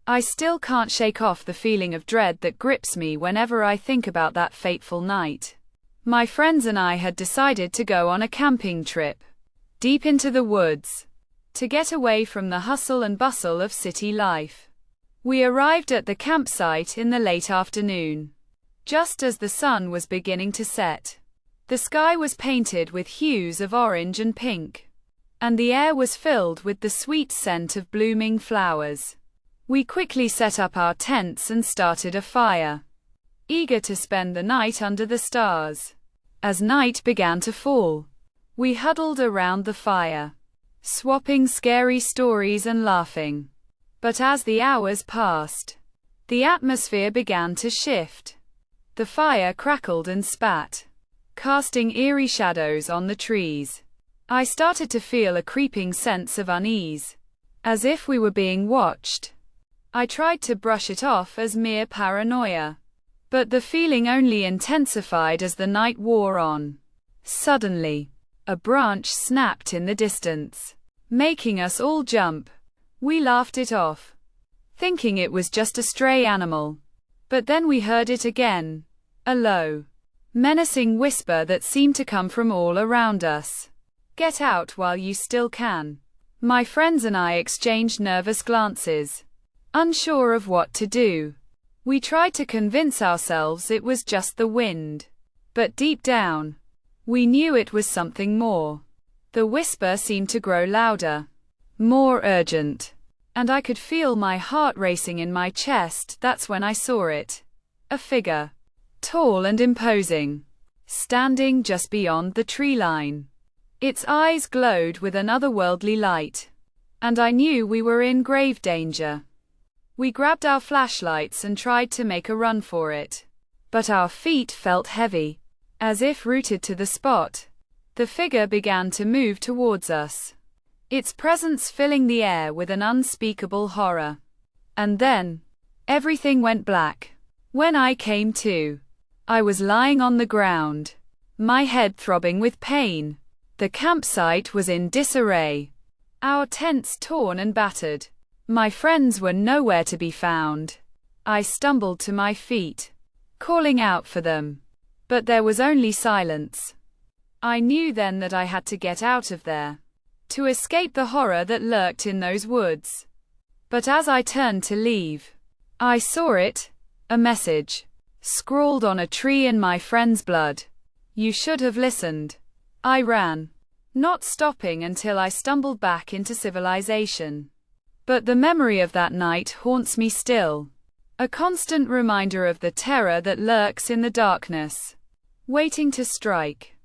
I still can't shake off the feeling of dread that grips me whenever I think about that fateful night. My friends and I had decided to go on a camping trip, deep into the woods, to get away from the hustle and bustle of city life. We arrived at the campsite in the late afternoon, just as the sun was beginning to set. The sky was painted with hues of orange and pink, and the air was filled with the sweet scent of blooming flowers. We quickly set up our tents and started a fire, eager to spend the night under the stars. As night began to fall, we huddled around the fire, swapping scary stories and laughing. But as the hours passed, the atmosphere began to shift. The fire crackled and spat, casting eerie shadows on the trees. I started to feel a creeping sense of unease, as if we were being watched. I tried to brush it off as mere paranoia, but the feeling only intensified as the night wore on. Suddenly, a branch snapped in the distance, making us all jump. We laughed it off, thinking it was just a stray animal. But then we heard it again, a low, menacing whisper that seemed to come from all around us. "Get out while you still can." My friends and I exchanged nervous glances, unsure of what to do. We tried to convince ourselves it was just the wind, but deep down, we knew it was something more. The whisper seemed to grow louder, more urgent, and I could feel my heart racing in my chest. That's when I saw it. A figure, tall and imposing, standing just beyond the tree line. Its eyes glowed with an otherworldly light, and I knew we were in grave danger. We grabbed our flashlights and tried to make a run for it, but our feet felt heavy, as if rooted to the spot. The figure began to move towards us, its presence filling the air with an unspeakable horror. And then, everything went black. When I came to, I was lying on the ground, my head throbbing with pain. The campsite was in disarray, our tents torn and battered. My friends were nowhere to be found. I stumbled to my feet, calling out for them, but there was only silence. I knew then that I had to get out of there, to escape the horror that lurked in those woods. But as I turned to leave, I saw it, a message, scrawled on a tree in my friend's blood. "You should have listened." I ran, not stopping until I stumbled back into civilization. But the memory of that night haunts me still, a constant reminder of the terror that lurks in the darkness, waiting to strike.